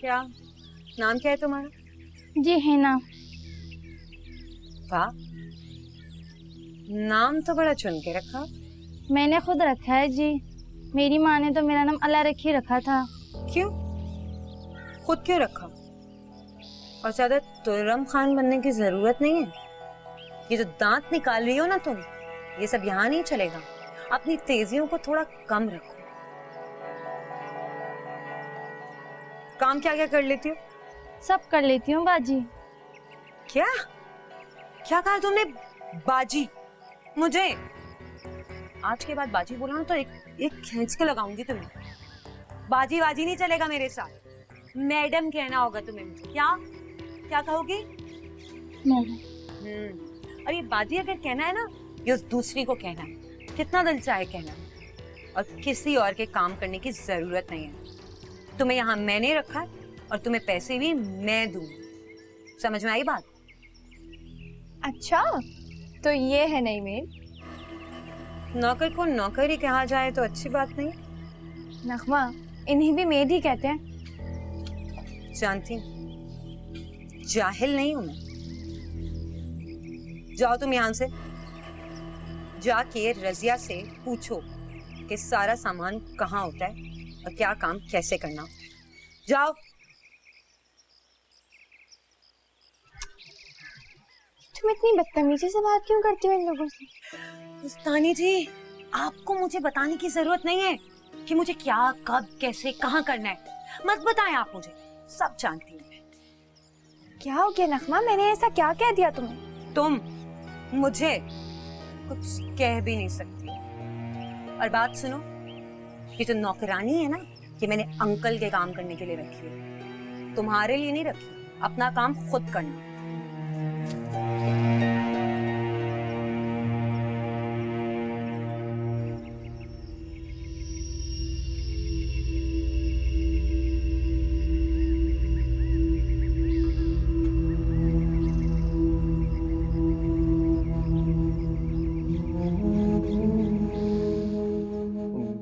क्या नाम क्या है तुम्हारा? जी हिना। वाह, नाम तो बड़ा चुन के रखा। मैंने खुद रखा है जी। मेरी माँ ने तो मेरा नाम अल्लाह रखी रखा था। क्यों? खुद क्यों रखा? और ज्यादा तुर्रम खान बनने की जरूरत नहीं है। ये जो दांत निकाल रही हो ना तुम, ये सब यहाँ नहीं चलेगा। अपनी तेजियों को थोड़ा कम रखो। काम क्या क्या कर लेती हो? सब कर लेती हूँ बाजी। क्या क्या कहा तुमने? बाजी? मुझे आज के बाद बाजी बोला ना तो एक खींच के लगाऊंगी तुम्हें। बाजी बाजी नहीं चलेगा मेरे साथ। मैडम कहना होगा तुम्हें मुझे। क्या क्या कहोगी? और ये बाजी अगर कहना है ना, ये उस दूसरी को कहना है, कितना दिल चाहे कहना। और किसी और के काम करने की जरूरत नहीं है। तुम्हें यहाँ मैंने रखा है और तुम्हें पैसे भी मैं दूंगी। समझ में आई बात? अच्छा, तो ये है नई मेड। नौकर को नौकर ही कहा जाए तो अच्छी बात नहीं। नगमा, इन्हीं भी मेड ही कहते हैं। जानती हूँ, जाहिल नहीं हूं मैं। जाओ तुम यहां से, जाके रजिया से पूछो कि सारा सामान कहाँ होता है और क्या काम कैसे करना। जाओ। तुम इतनी बदतमीजी से बात क्यों करती हो इन लोगों से? उस्तानी जी, आपको मुझे बताने की जरूरत नहीं है कि मुझे क्या कब कैसे कहाँ करना है। मत बताएं आप मुझे, सब जानती हूँ मैं। क्या हो गया नगमा? मैंने ऐसा क्या कह दिया तुम्हें? तुम मुझे कुछ कह भी नहीं सकती। और बात सुनो, ये जो नौकरानी है ना, ये मैंने अंकल के काम करने के लिए रखी है, तुम्हारे लिए नहीं रखी। अपना काम खुद करना।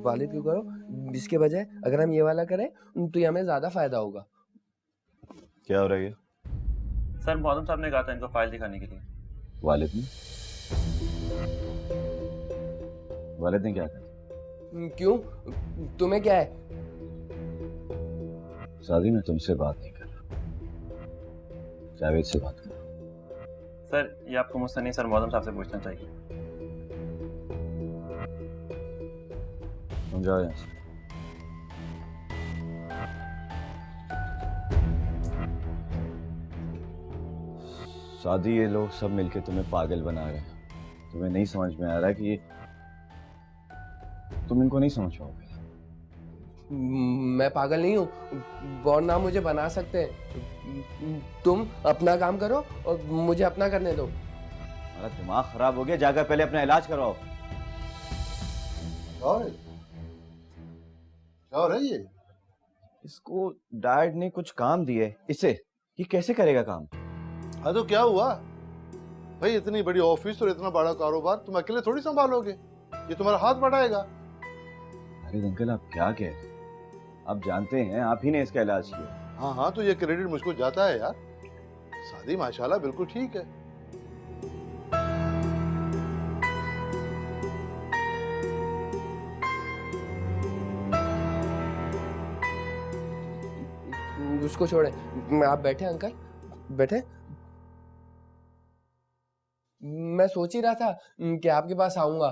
वालिद क्यों करो, इसके बजाय अगर हम ये वाला करें तो ये हमें ज्यादा फायदा होगा। क्या हो रहा है? सर मौलम साहब ने कहा था इनको फाइल दिखाने के लिए। वालिद ने? वालिद ने क्या कहा? क्यों, तुम्हें क्या है? शादी में तुमसे बात नहीं कर रहा, जावेद से बात कर रहा। सर ये आपको मुझसे नहीं, सर मौलम साहब से पूछना चाहिए। तुम जाओ यहाँ से। शादी ये लोग सब मिलके तुम्हें पागल बना रहे हैं। तुम्हें नहीं समझ में आ रहा कि ये तुम इनको नहीं समझ पाओगे। मैं पागल नहीं हूँ, वरना मुझे बना सकते हैं। तुम अपना काम करो और मुझे अपना करने दो। हमारा दिमाग खराब हो गया, जाकर पहले अपना इलाज करवाओ। और क्या हो रहा है ये? इसको डैड ने कुछ काम दिए, इसे ये कैसे करेगा काम? हाँ तो क्या हुआ भाई? इतनी बड़ी ऑफिस और इतना बड़ा कारोबार तुम अकेले थोड़ी संभालोगे, ये तुम्हारा हाथ बढ़ाएगा। अरे अंकल आप क्या कह रहे हैं? आप जानते हैं आप ही ने इसका इलाज किया। हाँ हाँ, तो ये क्रेडिट मुझको जाता है यार। शादी माशाल्लाह बिल्कुल ठीक है। उसको छोड़े, आप बैठे अंकल, बैठे। मैं सोच ही रहा था कि आपके पास आऊंगा,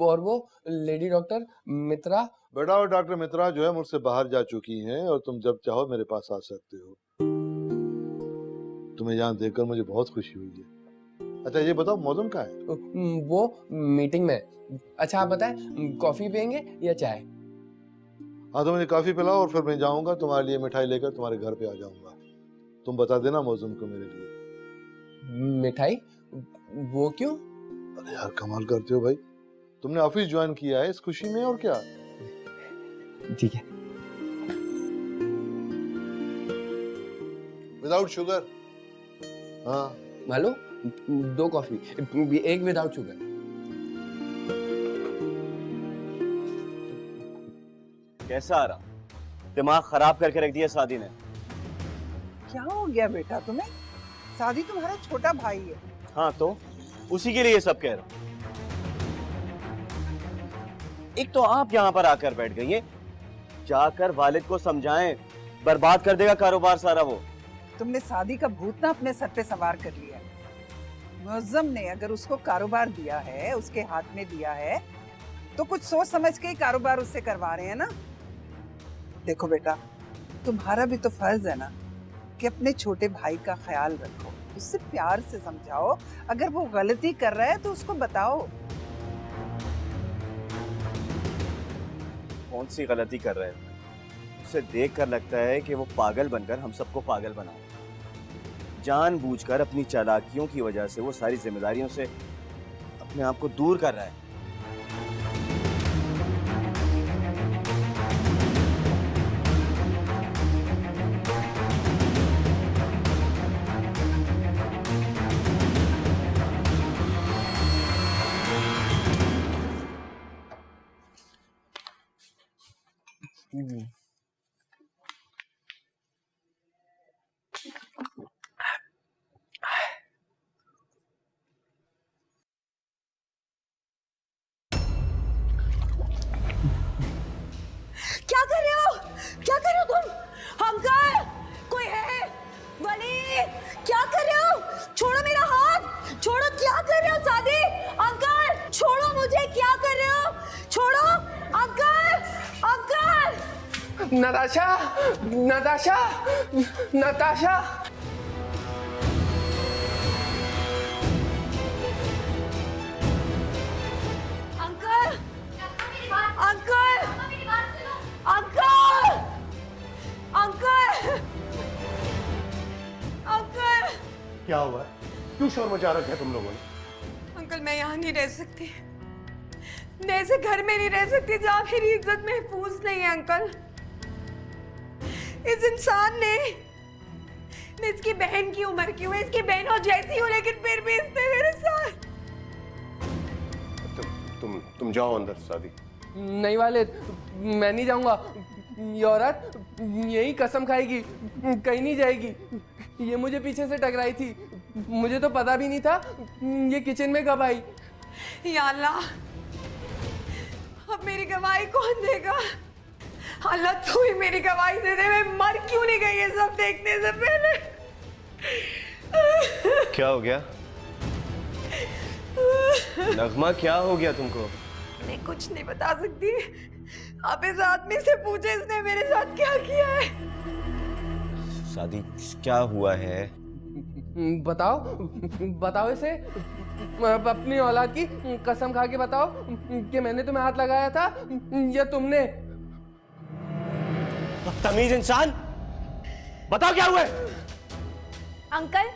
और वो लेडी डॉक्टर मित्रा। बेटा और डॉक्टर मित्रा जो है मुझसे बाहर जा चुकी हैं और तुम जब चाहो मेरे पास आ सकते हो। तुम्हें यहाँ देखकर मुझे बहुत खुशी हुई है। अच्छा ये बताओ मौसम कहाँ है? वो मीटिंग में। अच्छा आप बताएं, कॉफी पियेंगे या चाय? हाँ तो मुझे कॉफी पिलाओ और फिर मैं जाऊंगा तुम्हारे लिए मिठाई लेकर तुम्हारे घर पे आ जाऊंगा। तुम बता देना मौसम को मेरे लिए। मिठाई? वो क्यों? अरे यार कमाल करते हो भाई, तुमने ऑफिस ज्वाइन किया है इस खुशी में, और क्या। ठीक है। Without sugar? हाँ मालो 2 कॉफी, एक विदाउट शुगर। कैसा आ रहा? दिमाग खराब करके रख दिया शादी ने। क्या हो गया बेटा तुम्हें? शादी तुम्हारा छोटा भाई है। हाँ तो उसी के लिए ये सब कह रहा हूँ। एक तो आप यहाँ पर आकर बैठ गई हैं, जाकर वालिद को समझाएं, बर्बाद कर देगा कारोबार सारा वो। तुमने शादी का भूत ना अपने सर पे सवार कर लिया है। मुअज्जम ने अगर उसको कारोबार दिया है, उसके हाथ में दिया है, तो कुछ सोच समझ के ही कारोबार उससे करवा रहे हैं ना। देखो बेटा, तुम्हारा भी तो फर्ज है ना कि अपने छोटे भाई का ख्याल रखो, उससे प्यार से समझाओ। अगर वो गलती कर रहा है तो उसको बताओ। कौन सी गलती कर रहे हैं? उसे देखकर लगता है कि वो पागल बनकर हम सबको पागल बना रहा है। जानबूझकर अपनी चालाकियों की वजह से वो सारी जिम्मेदारियों से अपने आप को दूर कर रहा है। क्या कर रहे हो? क्या कर रहे हो तुम? अंकल, कोई है? वली, क्या कर रहे हो? छोड़ो मेरा हाथ, छोड़ो। क्या कर रहे हो सादी? अंकल, छोड़ो मुझे। क्या कर रहे हो? छोड़ो uncle, uncle. Natasha, Natasha, Natasha. Uncle, uncle, uncle, uncle, uncle. क्या हुआ? क्यों शोर मचा रखा है तुम लोगों ने? अंकल, मैं यहाँ नहीं रह सकती। मैं ऐसे घर में नहीं रह सकती जहाँ मेरी इज्जत महफूज नहीं है। अंकल, इस इंसान ने, मैं इसकी बहन की उम्र की हूँ, इसकी बहनों जैसी हूँ, लेकिन फिर भी इसने मेरे साथ। तुम जाओ अंदर शादी। नहीं वाले, मैं नहीं जाऊंगा। ये औरत यही कसम खाएगी, कहीं नहीं जाएगी। ये मुझे पीछे से टकराई थी, मुझे तो पता भी नहीं था ये किचन में कब आई। या अल्लाह, अब मेरी गवाही कौन देगा? अल्लाह, तू ही मेरी गवाही दे दे। मैं मर क्यों नहीं गई ये सब देखने से पहले? क्या हो गया नगमा? क्या हो गया तुमको? मैं कुछ नहीं बता सकती। आप इस आदमी से पूछे इसने मेरे साथ क्या किया है। शादी क्या हुआ है? बताओ, बताओ इसे। अपनी औलाद की कसम खा के बताओ कि मैंने तुम्हें हाथ लगाया था या तुमने। बदतमीज इंसान, बताओ क्या हुआ है? अंकल,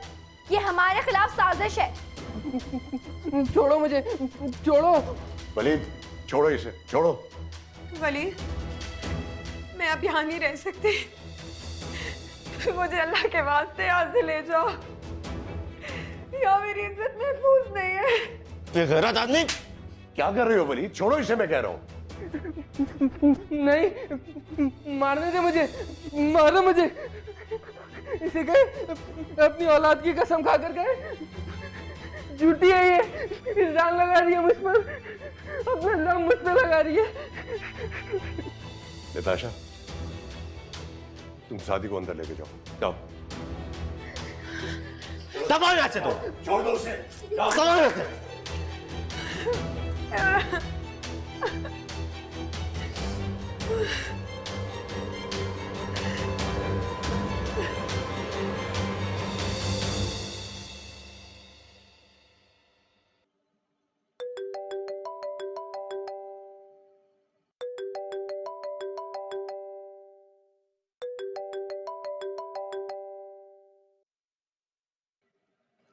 ये हमारे खिलाफ साजिश है। छोड़ो मुझे, छोड़ो। वलीद, छोड़ो इसे, छोड़ो। वली, मैं अब यहाँ नहीं रह सकती। मुझे अल्लाह के वास्ते यहाँ से ले जाओ। यहाँ मेरी इज्जत महफूज नहीं है। बेगैरत आदमी, क्या कर रहे हो वलीद? छोड़ो इसे, मैं कह रहा हूँ। नहीं, मारने दे मुझे, मारो मुझे। इसे गए अपनी औलाद की कसम खाकर गए। झूठी है ये, इल्जाम लगा रही है मुझ पर, अपना इल्जाम मुझ पर लगा रही है। नताशा, तुम शादी को अंदर लेके जाओ। जाओ। दबाओ यहाँ से, तो छोड़ दो उसे। दबाओ यहाँ से।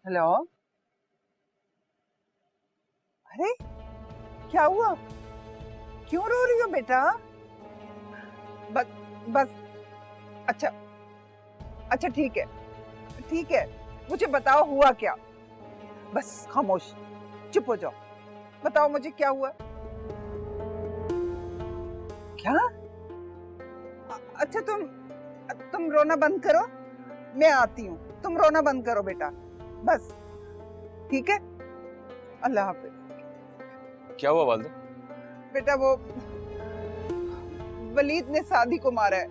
हेलो। अरे क्या हुआ? क्यों रो रही हो बेटा? बस बस, अच्छा अच्छा, ठीक है ठीक है, मुझे बताओ हुआ क्या? बस खामोश, चुप हो जाओ। बताओ मुझे क्या हुआ? क्या? अच्छा तुम रोना बंद करो। मैं आती हूँ, तुम रोना बंद करो बेटा, बस। ठीक है, अल्लाह हाफिज। क्या हुआ वालिदा? बेटा वो वलीद ने सादी को मारा है,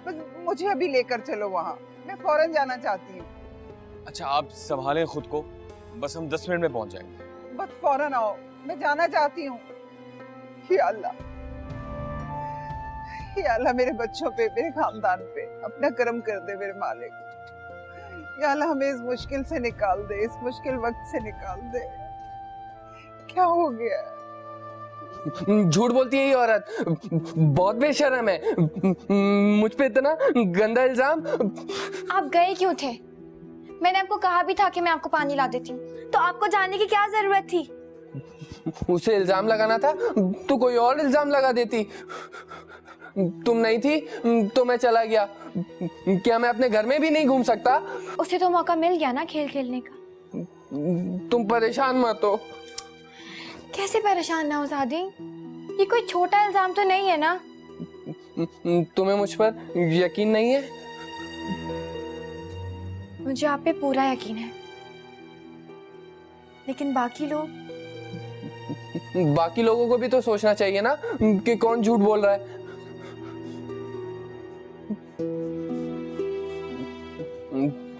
बस मुझे अभी लेकर चलो वहाँ, मैं फौरन जाना चाहती हूँ। अच्छा आप संभालें खुद को, बस हम 10 मिनट में पहुंच जाएंगे। बस फौरन आओ, मैं जाना चाहती हूँ। या अल्लाह, या अल्लाह मेरे बच्चों पे, मेरे खानदान पे अपना करम कर दे मेरे मालिक। या अल्लाह हमें इस मुश्किल से निकाल दे, इस मुश्किल वक्त से निकाल दे। क्या हो गया? झूठ बोलती है ये औरत, बहुत बेशर्म है। मुझ पे इतना गंदा इल्जाम। आप गए क्यों थे? मैंने आपको कहा भी था कि मैं आपको पानी ला देती हूँ, तो आपको जाने की क्या जरूरत थी? उसे इल्जाम लगाना था तो कोई और इल्जाम लगा देती। तुम नहीं थी तो मैं चला गया। क्या मैं अपने घर में भी नहीं घूम सकता? उसे तो मौका मिल गया ना खेल खेलने का। तुम परेशान मत हो। कैसे परेशान ना हो सादी? ये कोई छोटा इल्जाम तो नहीं है ना? तुम्हें मुझ पर यकीन नहीं है? मुझे आप पे पूरा यकीन है, लेकिन बाकी लोगों को भी तो सोचना चाहिए ना कि कौन झूठ बोल रहा है।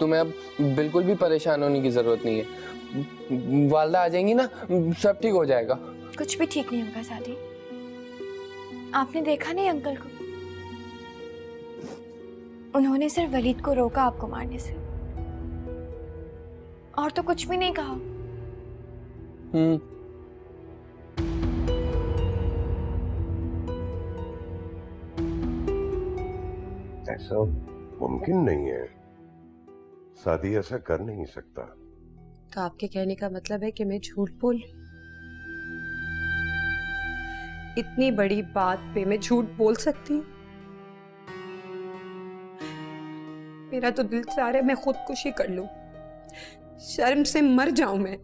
तुम्हें अब बिल्कुल भी परेशान होने की जरूरत नहीं है। वालिदा आ जाएंगी ना, सब ठीक हो जाएगा। कुछ भी ठीक नहीं होगा सादी। आपने देखा नहीं अंकल को? उन्होंने सिर्फ वलीद को रोका आपको मारने से, और तो कुछ भी नहीं कहा। ऐसा मुमकिन नहीं है, सादी ऐसा कर नहीं सकता। तो आपके कहने का मतलब है कि मैं झूठ बोल? इतनी बड़ी बात पे मैं झूठ बोल सकती हूँ? मेरा तो दिल चाह रहा है मैं खुदकुशी कर लूं, शर्म से मर जाऊं मैं।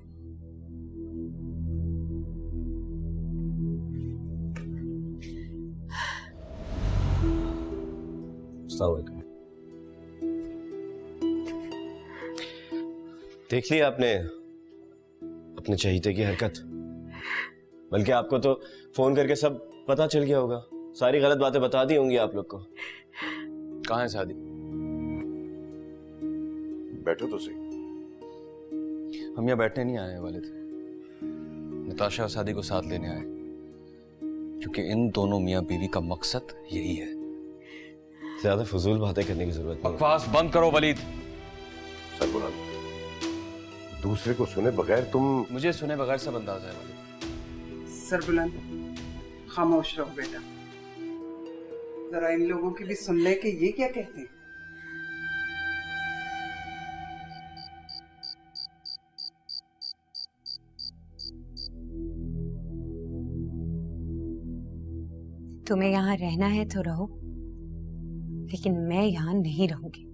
देख लिया आपने अपने चहीते की हरकत? बल्कि आपको तो फोन करके सब पता चल गया होगा, सारी गलत बातें बता दी होंगी आप लोग को। कहाँ है शादी? बैठो तो सही। हम यहाँ बैठने नहीं आए वाले थे, नताशा और शादी को साथ लेने आए, क्योंकि इन दोनों मियाँ बीवी का मकसद यही है। ज्यादा फजूल बातें करने की जरूरत नहीं। बकवास बंद करो वलीद। सरबुलंद, दूसरे को सुने बगैर तुम। मुझे सुने बगैर सब अंदाजा है वलीद। सरबुलंद, खामोश रहो बेटा, जरा इन लोगों की भी सुन ले कि ये क्या कहते हैं। तुम्हें यहाँ रहना है तो रहो, लेकिन मैं यहाँ नहीं रहूंगी।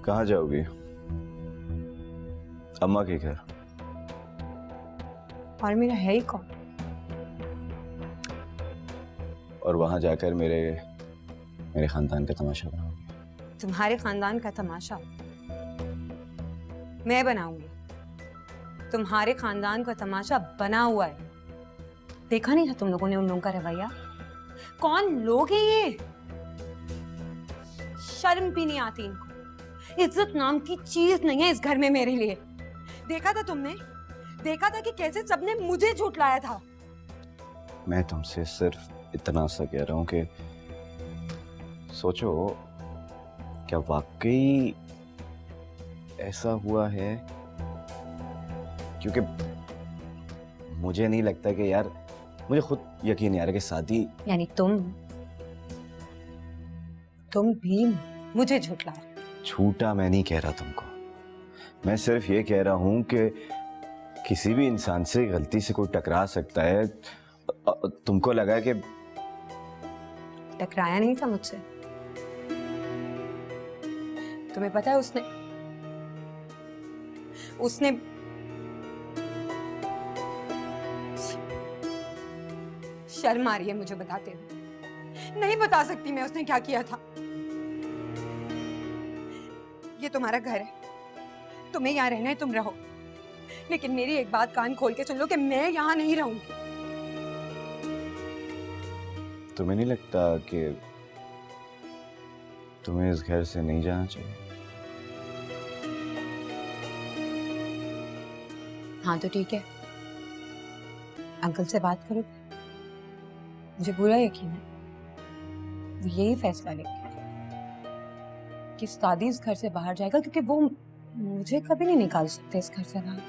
कहाँ जाओगी? अम्मा के घर? और मेरा है ही कौन? और वहां जाकर मेरे खानदान का तमाशा बनाओगी? तुम्हारे खानदान का तमाशा मैं बनाऊंगी? तुम्हारे खानदान का तमाशा बना हुआ है। देखा नहीं था तुम लोगों ने उन लोगों का रवैया? कौन लोग हैं ये? शर्म भी नहीं आती इनको। इज्जत नाम की चीज नहीं है इस घर में मेरे लिए। देखा था तुमने? देखा था कि कैसे सबने मुझे झुठलाया था। मैं तुमसे सिर्फ इतना सा कह रहा हूं कि सोचो, क्या वाकई ऐसा हुआ है? क्योंकि मुझे नहीं लगता कि यार, मुझे खुद यकीन नहीं आ रहा कि शादी। यानी तुम भी मुझे झुठला रहे? झूठा मैं नहीं कह रहा तुमको, मैं सिर्फ ये कह रहा हूं कि किसी भी इंसान से गलती से कोई टकरा सकता है। तुमको लगा कि टकराया नहीं था मुझसे? तुम्हें पता है उसने शर्म आ रही है मुझे बताते हुए। नहीं बता सकती मैं उसने क्या किया था। ये तुम्हारा घर है, तुम्हें यहाँ रहना है, तुम रहो, लेकिन मेरी एक बात कान खोल के सुन लो कि मैं यहाँ नहीं रहूंगी। तुम्हें नहीं लगता कि तुम्हें इस घर से नहीं जाना चाहिए? हाँ तो ठीक है, अंकल से बात करो। मुझे पूरा यकीन है वो यही फैसला लेंगे कि सादी इस घर से बाहर जाएगा, क्योंकि वो मुझे कभी नहीं निकाल सकते इस घर से बाहर।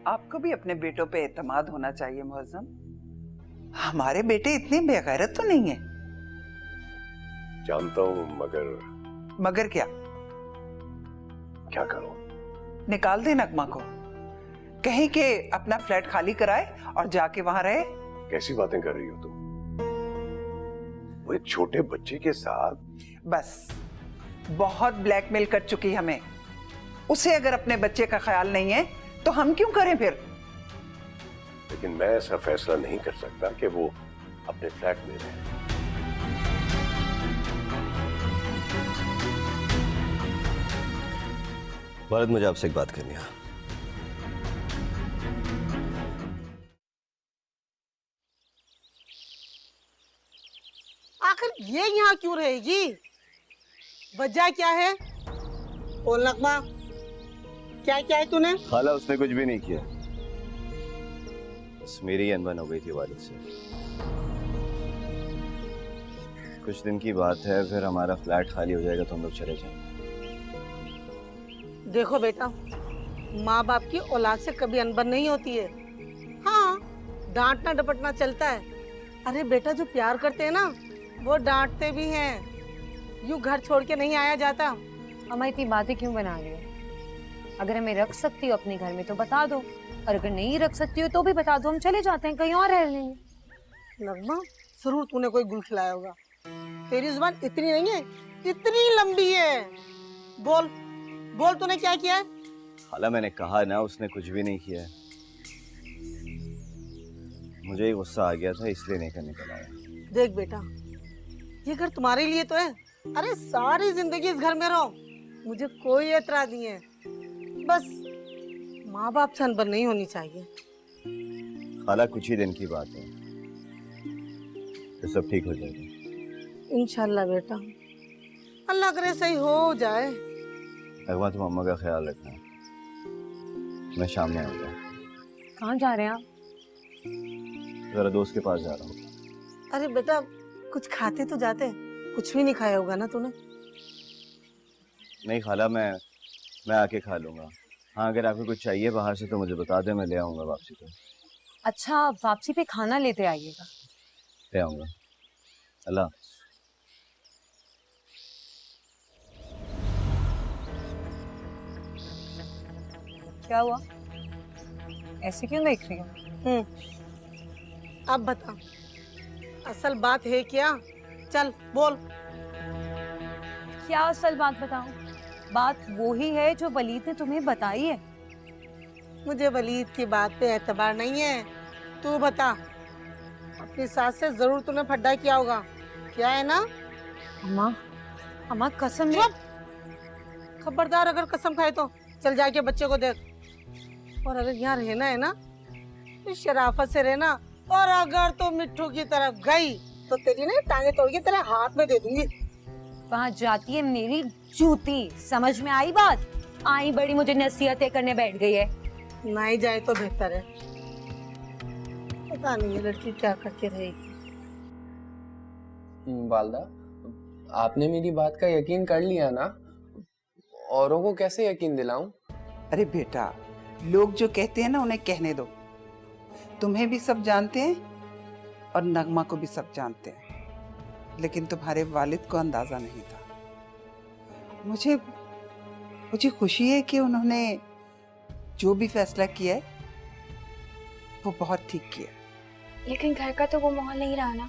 आपको भी अपने बेटों पे एतमाद होना चाहिए मुअज्जम। हमारे बेटे इतने बेगैरत तो नहीं है। जानता हूँ, मगर क्या करूं? निकाल दे नगमा को, कहीं के अपना फ्लैट खाली कराए और जाके वहां रहे। कैसी बातें कर रही हो तुम? वो एक छोटे बच्चे के साथ। बस बहुत ब्लैकमेल कर चुकी हमें। उसे अगर अपने बच्चे का ख्याल नहीं है तो हम क्यों करें फिर? लेकिन मैं ऐसा फैसला नहीं कर सकता कि वो अपने फ्लैट में रहे। भारत, मुझे आपसे एक बात करनी है। आखिर ये यहाँ क्यों रहेगी? वजह क्या है? बोल नगमा, क्या क्या है तूने? खाला, उसने कुछ भी नहीं किया, बस मेरी अनबन हो गई थी वालिद से। कुछ दिन की बात है, फिर हमारा फ्लैट खाली हो जाएगा तो हम लोग चले जाएंगे। देखो बेटा, माँ बाप की औलाद से कभी अनबन नहीं होती है। हाँ, डांटना डपटना चलता है। अरे बेटा, जो प्यार करते हैं ना वो डांटते भी हैं। यूं घर छोड़ के नहीं आया जाता। अम्मा इतनी बातें क्यों बना रही हो? अगर हमें रख सकती हो अपने घर में तो बता दो, और अगर नहीं रख सकती हो तो भी बता दो, हम चले जाते हैं, कहीं और रह लेंगे। नगमा, जरूर तूने कोई गुल खिलाया होगा। तेरी जुबान इतनी नहीं है, इतनी लंबी है। बोल बोल, तूने क्या किया है? खाला, मैंने कहा ना, उसने कुछ भी नहीं किया है। मुझे ही गुस्सा आ गया था, इसलिए नहीं निकल आया। देख बेटा, ये घर तुम्हारे लिए तो है। अरे सारी जिंदगी इस घर में रहो, मुझे कोई एतराज नहीं है। बस माँ बाप से अनबन नहीं होनी चाहिए। खाला, कुछ ही दिन की बात है, तो सब ठीक हो जाएगा। इंशाल्लाह बेटा, अल्लाह करे सही हो जाए। नगमा, तुम अम्मा का ख्याल रखना। मैं शाम में आऊंगा। कहाँ जा रहे हैं आप? जरा दोस्त के पास जा रहा हूँ। अरे बेटा, कुछ खाते तो जाते। कुछ भी नहीं खाया होगा ना तूने? नहीं खाला, मैं आके खा लूंगा। हाँ, अगर आपको कुछ चाहिए बाहर से तो मुझे बता दे, मैं ले आऊंगा वापसी पे। अच्छा, वापसी पे खाना लेते आइएगा। ले आऊंगा। अल्लाह। क्या हुआ? ऐसे क्यों देख रही हो? अब बता, असल बात है क्या? चल बोल। क्या असल बात बताऊं? बात वो ही है जो वलीद ने तुम्हें बताई है। मुझे वलीद की बात पे एतबार नहीं है। तू बता, अपनी सास से जरूर तूने फड्डा किया होगा, क्या है ना? अम्मा कसम है। खबरदार, अगर कसम खाए तो चल जाके बच्चे को देख। और अगर यहाँ रहना है ना तो शराफत से रहना, और अगर तो मिट्टू की तरफ गई तो तेरी ना टांगे तोड़ के तेरे हाथ में दे दूंगी। वहाँ जाती है मेरी जूती, समझ में आई बात? आई बड़ी मुझे नसीहतें करने बैठ गई है। नहीं जाए तो बेहतर है। पता नहीं ये लड़की क्या करके रहेगी। वालदा, आपने मेरी बात का यकीन कर लिया ना? औरों को कैसे यकीन दिलाऊं? अरे बेटा, लोग जो कहते हैं ना उन्हें कहने दो। तुम्हें भी सब जानते हैं और नगमा को भी सब जानते हैं, लेकिन तुम्हारे वालिद को अंदाजा नहीं था। मुझे खुशी है कि उन्होंने जो भी फैसला किया है वो बहुत ठीक किया। लेकिन घर का तो वो माहौल नहीं रहा ना।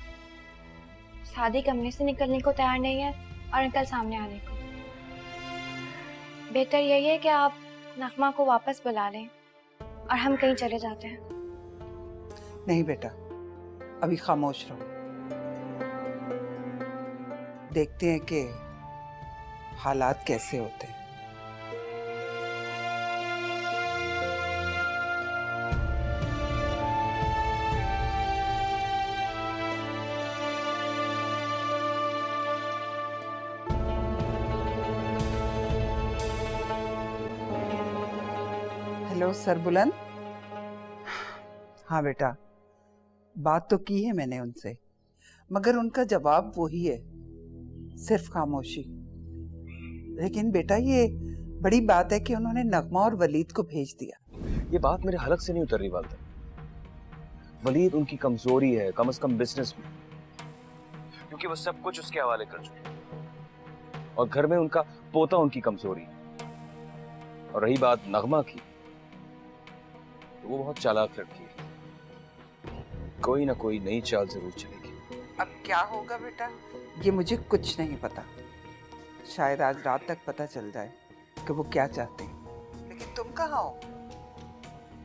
शादी कमरे से निकलने को तैयार नहीं है और अंकल सामने आने को। बेहतर यही है कि आप नगमा को वापस बुला लें और हम कहीं चले जाते हैं। नहीं बेटा, अभी खामोश रहो, देखते हैं कि हालात कैसे होते हैं। हेलो सरबुलंद। हाँ बेटा, बात तो की है मैंने उनसे, मगर उनका जवाब वही है, सिर्फ खामोशी। लेकिन बेटा ये बड़ी बात है कि उन्होंने नगमा और वलीद को भेज दिया। ये बात मेरे हलक से नहीं उतर रही वालदा। वलीद उनकी कमजोरी है, कम से कम बिजनेस में, क्योंकि वो सब कुछ उसके हवाले कर चुके, और घर में उनका पोता उनकी कमजोरी है। और रही बात नगमा की, तो वो बहुत चालाक लड़की है, कोई ना कोई नई चाल जरूर चलेगी। अब क्या होगा बेटा, ये मुझे कुछ नहीं पता। शायद आज रात तक पता चल जाए कि वो क्या चाहते हैं। लेकिन तुम कहाँ हो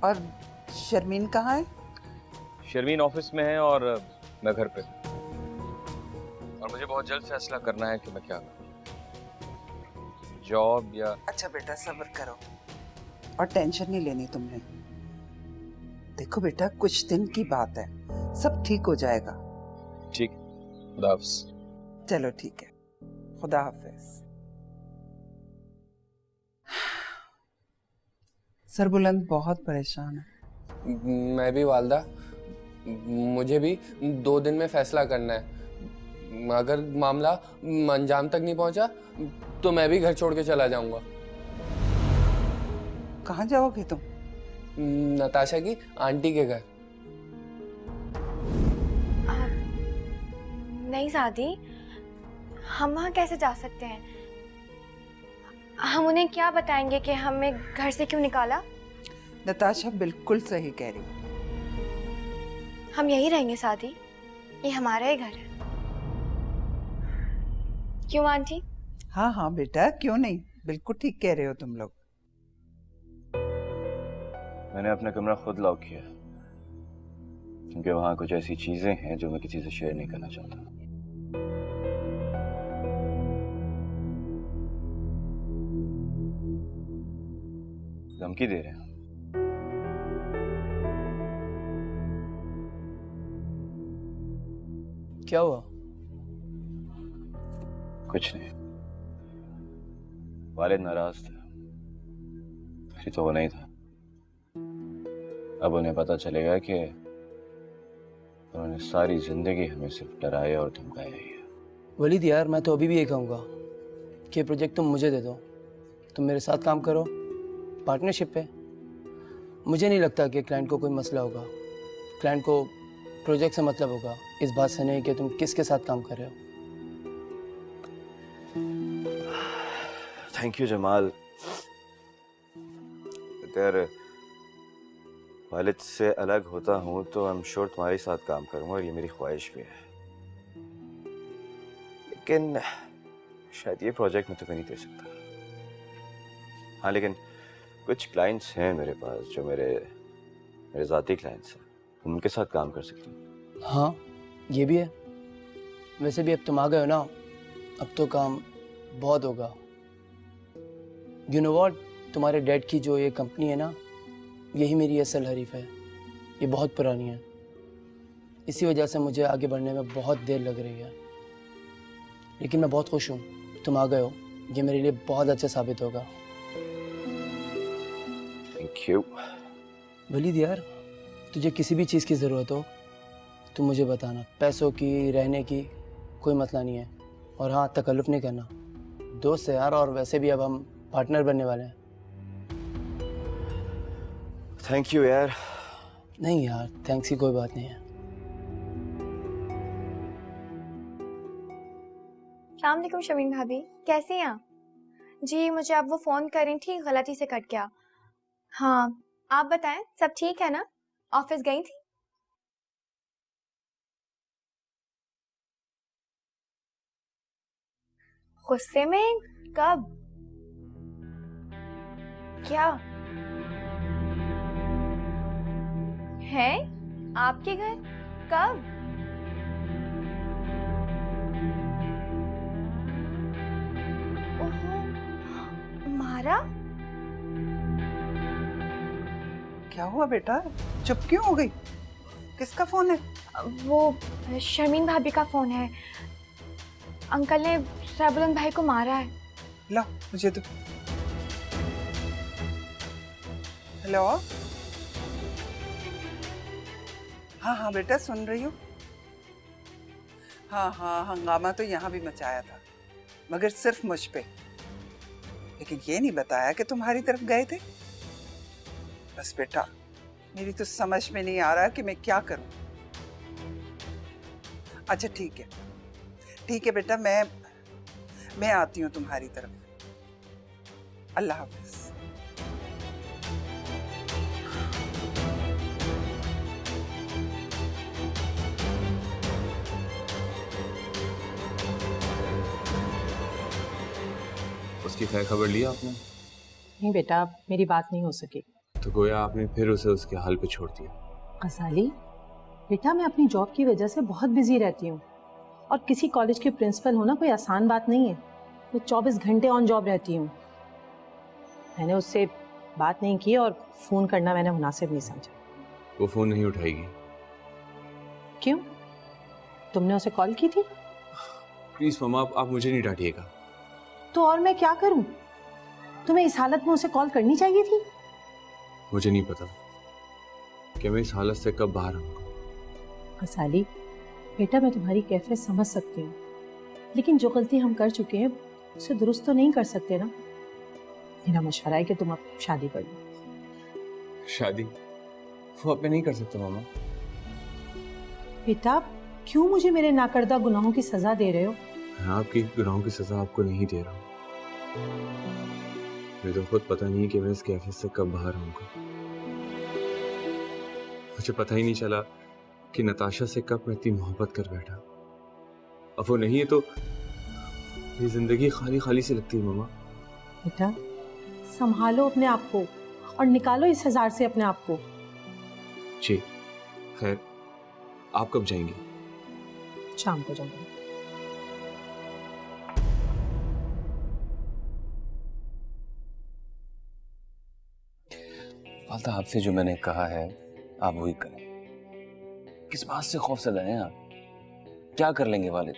और शर्मीन कहाँ है? शर्मीन ऑफिस में है और मैं घर पे। और मुझे बहुत जल्द फैसला करना है कि मैं क्या करूं, जॉब या। अच्छा बेटा सब्र करो और टेंशन नहीं लेनी तुमने। देखो बेटा, कुछ दिन की बात है, सब ठीक हो जाएगा। ठीक, खुदा हाफिज। चलो ठीक है, खुदा हाफिज। सरबुलंद बहुत परेशान है। मैं भी वालदा, मुझे भी 2 दिन में फैसला करना है। अगर मामला अंजाम तक नहीं पहुंचा तो मैं भी घर छोड़ के चला जाऊंगा। कहाँ जाओगे तुम? नताशा की आंटी के घर। नहीं सादी, हम वहाँ कैसे जा सकते हैं? हम उन्हें क्या बताएंगे कि हमें घर से क्यों निकाला? नताशा बिल्कुल सही कह रही है। हम यही रहेंगे सादी, ये हमारा ही घर है। क्यों आंटी? हाँ हाँ बेटा, क्यों नहीं, बिल्कुल ठीक कह रहे हो तुम लोग। मैंने अपना कमरा खुद लॉक किया, क्योंकि वहां कुछ ऐसी चीजें हैं जो मैं किसी से शेयर नहीं करना चाहता। धमकी दे रहे हैं। क्या हुआ? कुछ नहीं, वालिद नाराज थे, फिर तो वो नहीं था। अब उन्हें पता चलेगा कि उन्होंने सारी जिंदगी हमें सिर्फ डराया और धमकाया ही है। वलीद यार, मैं तो अभी भी ये कहूँगा कि प्रोजेक्ट तुम मुझे दे दो, तुम मेरे साथ काम करो, पार्टनरशिप पे। मुझे नहीं लगता कि क्लाइंट को कोई मसला होगा। क्लाइंट को प्रोजेक्ट से मतलब होगा, इस बात से नहीं कि तुम किसके साथ काम कर रहे हो। Thank you Jamal. अगर वालिद से अलग होता हूँ तो आई एम श्योर तुम्हारे साथ काम करूँगा, और ये मेरी ख्वाहिश भी है। लेकिन शायद ये प्रोजेक्ट मैं तुम्हें नहीं दे सकता। हाँ, लेकिन कुछ क्लाइंट्स हैं मेरे पास जो मेरे ज़ाती क्लाइंट्स हैं, तुम उनके साथ काम कर सकती हो। हाँ, ये भी है। वैसे भी अब तुम आ गए हो ना, अब तो काम बहुत होगा। यू नो व्हाट, तुम्हारे डैड की जो ये कंपनी है ना, यही मेरी असल हरीफ है। ये बहुत पुरानी है, इसी वजह से मुझे आगे बढ़ने में बहुत देर लग रही है। लेकिन मैं बहुत खुश हूँ तुम आ गए हो, ये मेरे लिए बहुत अच्छा साबित होगा। Thank you. वलीद यार, तुझे किसी भी चीज़ की ज़रूरत हो तुम मुझे बताना। पैसों की, रहने की कोई मसला नहीं है। और हाँ, तकल्लुफ़ नहीं करना, दोस्त है यार, और वैसे भी अब हम पार्टनर बनने वाले हैं। थैंक यू यार। नहीं यार, थैंक्स की कोई बात नहीं है। अस्सलाम वालेकुम शमीन भाभी, कैसे हैं आप? जी मुझे अब वो फ़ोन करी थी, गलती से कट गया। हाँ, आप बताएं, सब ठीक है ना? ऑफिस गई थी? गुस्से में? कब? क्या है आपके घर? कब? ओहो, मारा? क्या हुआ बेटा, चुप क्यों हो गई? किसका फोन है? वो शर्मीन भाभी का फोन है। अंकल ने सरबुलंद भाई को मारा है। ला मुझे दो। हेलो। हाँ हाँ बेटा, सुन रही हूँ। हाँ हाँ, हंगामा तो यहाँ भी मचाया था, मगर सिर्फ मुझ पे। लेकिन ये नहीं बताया कि तुम्हारी तरफ गए थे। बस बेटा, मेरी तो समझ में नहीं आ रहा कि मैं क्या करूं। अच्छा ठीक है बेटा, मैं आती हूँ तुम्हारी तरफ। अल्लाह हाफिज। उसकी खैर खबर लिया आपने? नहीं बेटा, मेरी बात नहीं हो सकी। तो गोया आपने फिर उसे उसके हाल पे छोड़ दिया। गजाली बेटा, मैं अपनी जॉब की वजह से बहुत बिजी रहती हूँ, और किसी कॉलेज के प्रिंसिपल होना कोई आसान बात नहीं है। मैं 24 घंटे ऑन जॉब रहती हूँ। मैंने उससे बात नहीं की और फोन करना मैंने मुनासिब नहीं समझा। वो फोन नहीं उठाएगी। क्यों? तुमने उसे कॉल की थी? प्लीज मम्मा, आप मुझे नहीं डांटिएगा। तो और मैं क्या करूं? तुम्हें इस हालत में उसे कॉल करनी चाहिए थी। मुझे नहीं पता कि मैं इस हालत से कब बाहर आऊंगा। गजाली बेटा, मैं तुम्हारी कैफियत समझ सकती हूँ, लेकिन जो गलती हम कर चुके हैं उसे दुरुस्त तो नहीं कर सकते ना। मेरा मशवरा है कि तुम अब शादी कर लो। शादी वो अब मैं नहीं कर सकता मम्मा। बेटा, क्यों मुझे मेरे नाकर्दा गुनाहों की सजा दे रहे हो? मैं आपकी गुनाहों की सजा आपको नहीं दे रहा हूँ। मुझे तो खुद पता नहीं कि मैं इस कैफियत से कब बाहर आऊंगा। मुझे पता ही नहीं चला कि नताशा से कब मैं इतनी मोहब्बत कर बैठा। अब वो नहीं है तो ये जिंदगी खाली खाली सी लगती है मम्मा। बेटा, संभालो अपने आप को और निकालो इस हजार से अपने आप को। जी खैर, आप कब जाएंगे? शाम को जाऊंगी। वालदा, आपसे जो मैंने कहा है आप वही करें। किस बात से खौफ सदा हैं आप? क्या कर लेंगे वालिद?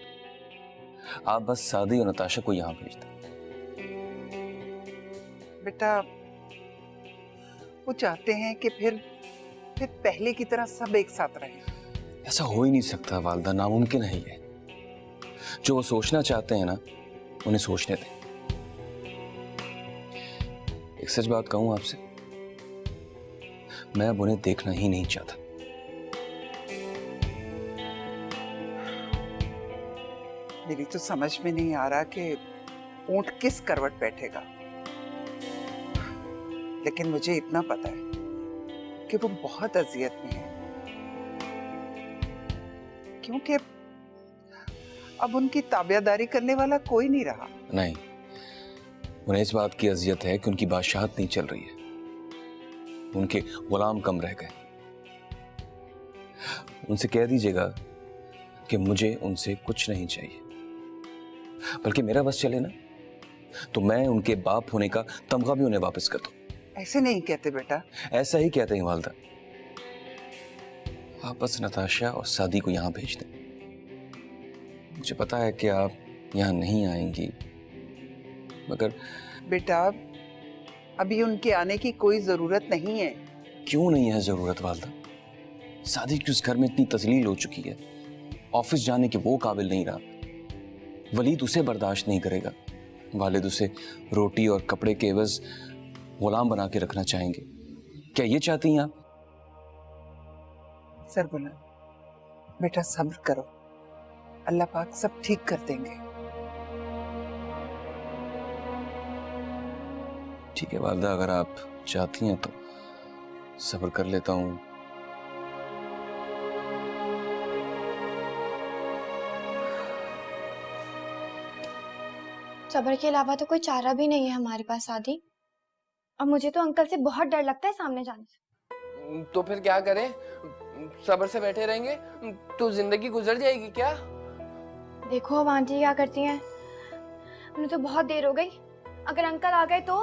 आप बस सादी और नताशा को यहाँ भेज दें। बेटा, वो चाहते हैं कि फिर पहले की तरह सब एक साथ रहें। ऐसा हो ही नहीं सकता वालदा, नामुमकिन है ये। जो वो सोचना चाहते हैं ना, उन्हें सोचने दें। एक सच बात कहूं आपसे, मैं अब उन्हें देखना ही नहीं चाहता। मेरी तो समझ में नहीं आ रहा कि ऊंट किस करवट बैठेगा, लेकिन मुझे इतना पता है कि वो बहुत अजियत में है, क्योंकि अब उनकी ताबियादारी करने वाला कोई नहीं रहा। नहीं, उन्हें इस बात की अजियत है कि उनकी बादशाहत नहीं चल रही है, उनके गुलाम कम रह गए। उनसे कह दीजिएगा कि मुझे उनसे कुछ नहीं चाहिए, बल्कि मेरा बस चले ना तो मैं उनके बाप होने का तमगा भी उन्हें वापस कर दूं। ऐसे नहीं कहते बेटा। ऐसा ही कहते हैं वालदा। आप बस नताशा और सादी को यहाँ भेज दें। मुझे पता है कि आप यहाँ नहीं आएंगी, मगर बेटा अभी उनके आने की कोई जरूरत नहीं है। क्यों नहीं है जरूरत वालदा? सादी की उस घर में इतनी तजलील हो चुकी है, ऑफिस जाने के वो काबिल नहीं रहा। वलीद उसे बर्दाश्त नहीं करेगा। वालिद उसे रोटी और कपड़े के एवज गुलाम बना के रखना चाहेंगे। क्या ये चाहती हैं आप? सरबुलंद, बेटा सब्र करो, अल्लाह पाक सब ठीक कर देंगे। ठीक है वालदा, अगर आप चाहती हैं तो सब्र कर लेता हूँ। सब्र के अलावा तो कोई चारा भी नहीं है हमारे पास। आदि, और मुझे तो अंकल से बहुत डर लगता है सामने जाने से। तो फिर क्या करें? सब्र से बैठे रहेंगे तो जिंदगी गुजर जाएगी क्या? देखो अब आंटी क्या करती हैं। उन्हें तो बहुत देर हो गई, अगर अंकल आ गए तो?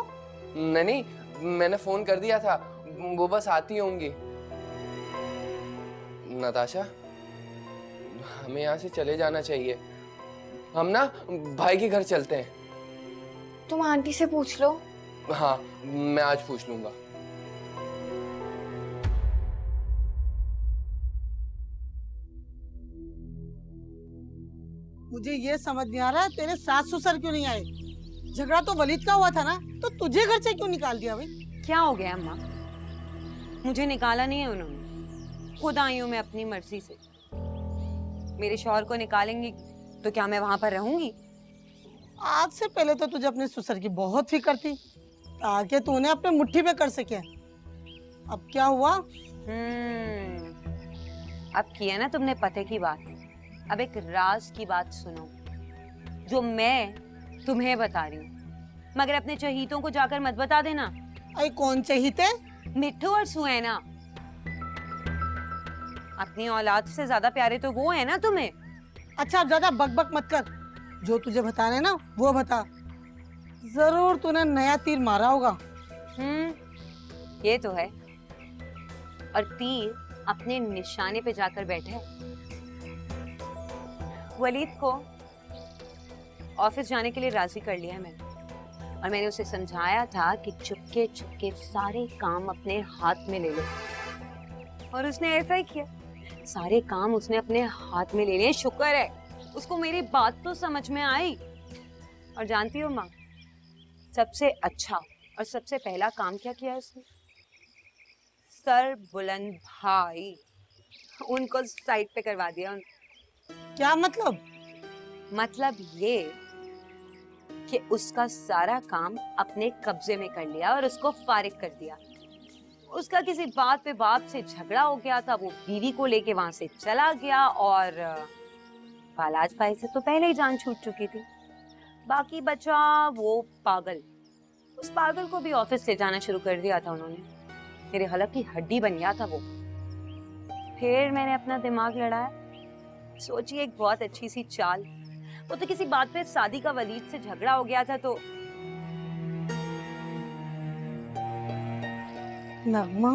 नहीं, मैंने फोन कर दिया था, वो बस आती होंगी। नताशा, हमें यहाँ से चले जाना चाहिए। हम ना भाई के घर चलते हैं। तुम आंटी से पूछ लो। हाँ, मैं आज पूछ लूंगा। मुझे ये समझ नहीं आ रहा है तेरे सास ससुर क्यों नहीं आए? झगड़ा तो वलीद का हुआ था ना, तो तुझे घर से क्यों निकाल दिया भाई? क्या हो गया अम्मा? मुझे निकाला नहीं है उन्होंने, खुद आई हूँ मैं अपनी मर्जी से। मेरे शौहर को निकालेंगी तो क्या मैं वहां पर रहूंगी? आज से पहले तो तुझे अपने ससुर की बहुत फिक्र थी, ताकि तूने अपने मुट्ठी पे कर सके। अब क्या हुआ? अब किया ना तुमने पते की बात। अब एक राज की बात सुनो, जो मैं तुम्हें बता रही हूँ, मगर अपने चहीतों को जाकर मत बता देना। अरे कौन चहीते? मिट्ठू और सुनैना। अपनी औलाद से ज्यादा प्यारे तो वो है ना तुम्हें। अच्छा, अब ज्यादा बकबक मत कर, जो तुझे बताना है ना वो बता। जरूर तूने नया तीर मारा होगा। ये तो है, और तीर अपने निशाने पे जाकर बैठे है। वलीद को ऑफिस जाने के लिए राजी कर लिया है मैंने, और मैंने उसे समझाया था कि चुपके चुपके सारे काम अपने हाथ में ले ले, और उसने ऐसा ही किया। सारे काम उसने अपने हाथ में ले लिए। शुक्र है उसको मेरी बात तो समझ में आई। और जानती हो माँ, सबसे अच्छा और सबसे पहला काम क्या किया उसने? सर बुलंद भाई, उनको साइड पे करवा दिया। क्या मतलब? मतलब ये कि उसका सारा काम अपने कब्जे में कर लिया और उसको फारिग कर दिया। उसका किसी बात पे बाप से झगड़ा हो गया था, वो बीवी को लेके वहां से चला गया, और बालाज भाई से तो पहले ही जान छूट चुकी थी। बाकी बचा वो पागल। उस पागल को भी ऑफिस ले जाना शुरू कर दिया था उन्होंने। मेरे हलक की हड्डी बन गया था वो। फिर मैंने अपना दिमाग लड़ाया, सोची एक बहुत अच्छी सी चाल। वो तो किसी बात पे सादी का वलीद से झगड़ा हो गया था, तो नगमा,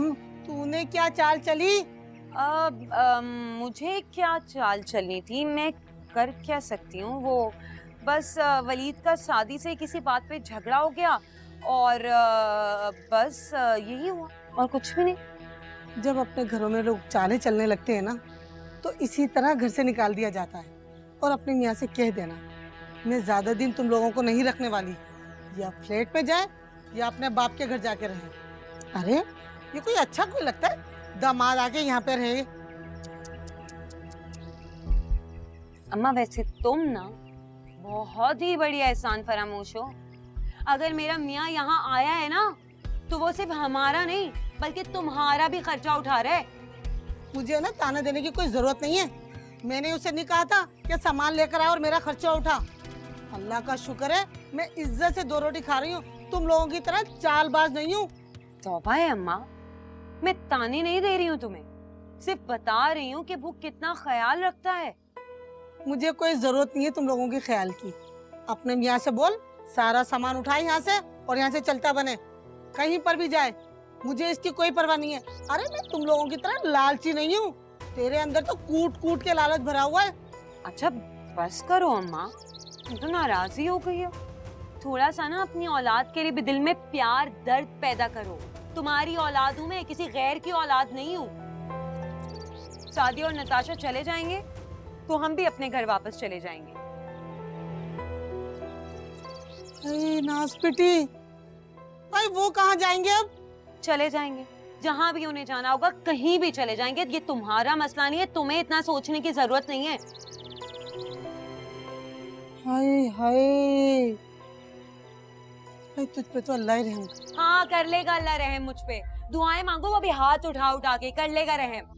तूने क्या चाल चली? अब मुझे क्या चाल चलनी थी, मैं कर क्या सकती हूँ। वो बस वलीद का सादी से किसी बात पे झगड़ा हो गया, और बस यही हुआ, और कुछ भी नहीं। जब अपने घरों में लोग चाले चलने लगते हैं ना, तो इसी तरह घर से निकाल दिया जाता है। और अपने मियाँ से कह देना, मैं ज्यादा दिन तुम लोगों को नहीं रखने वाली, या फ्लैट में जाए या अपने बाप के घर जाके रहे। अरे ये कोई अच्छा कोई लगता है दामाद आके यहाँ पे रहे? अम्मा वैसे तुम ना बहुत ही बड़ी एहसान फरामोश हो। अगर मेरा मियाँ यहाँ आया है ना, तो वो सिर्फ हमारा नहीं बल्कि तुम्हारा भी खर्चा उठा रहा है। मुझे ना ताना देने की कोई जरूरत नहीं है। मैंने उसे नहीं कहा था कि सामान लेकर आए और मेरा खर्चा उठा। अल्लाह का शुक्र है मैं इज्जत से 2 रोटी खा रही हूँ, तुम लोगों की तरह चालबाज नहीं हूँ। तौबा है अम्मा, मैं ताने नहीं दे रही हूँ तुम्हें, सिर्फ बता रही हूँ कि वो कितना ख्याल रखता है। मुझे कोई जरूरत नहीं है तुम लोगों के ख्याल की। अपने मियाँ से बोल सारा सामान उठाए यहाँ से, और यहाँ से चलता बने, कहीं पर भी जाए, मुझे इसकी कोई परवाह नहीं है। अरे मैं तुम लोगों की तरह लालची नहीं हूँ, तेरे अंदर तो कूट कूट के लालच भरा हुआ है। अच्छा बस करो अम्मा, तुम तो नाराजी हो गई हो। थोड़ा सा ना अपनी औलाद के लिए भी दिल में प्यार दर्द पैदा करो। तुम्हारी औलाद हूँ मैं, किसी गैर की औलाद नहीं हूँ। सादी और नताशा चले जाएंगे तो हम भी अपने घर वापस चले जाएंगे। नासपिटी भाई, वो कहाँ जाएंगे अब? चले जाएंगे जहाँ भी उन्हें जाना होगा, कहीं भी चले जाएंगे। ये तुम्हारा मसला नहीं है, तुम्हें इतना सोचने की जरूरत नहीं है। हाय हाय, तुझ पे तो अल्लाह ही रहम। हाँ कर लेगा अल्लाह रहम मुझ पे। दुआएं मांगो, वो भी हाथ उठा उठा के कर लेगा रहम।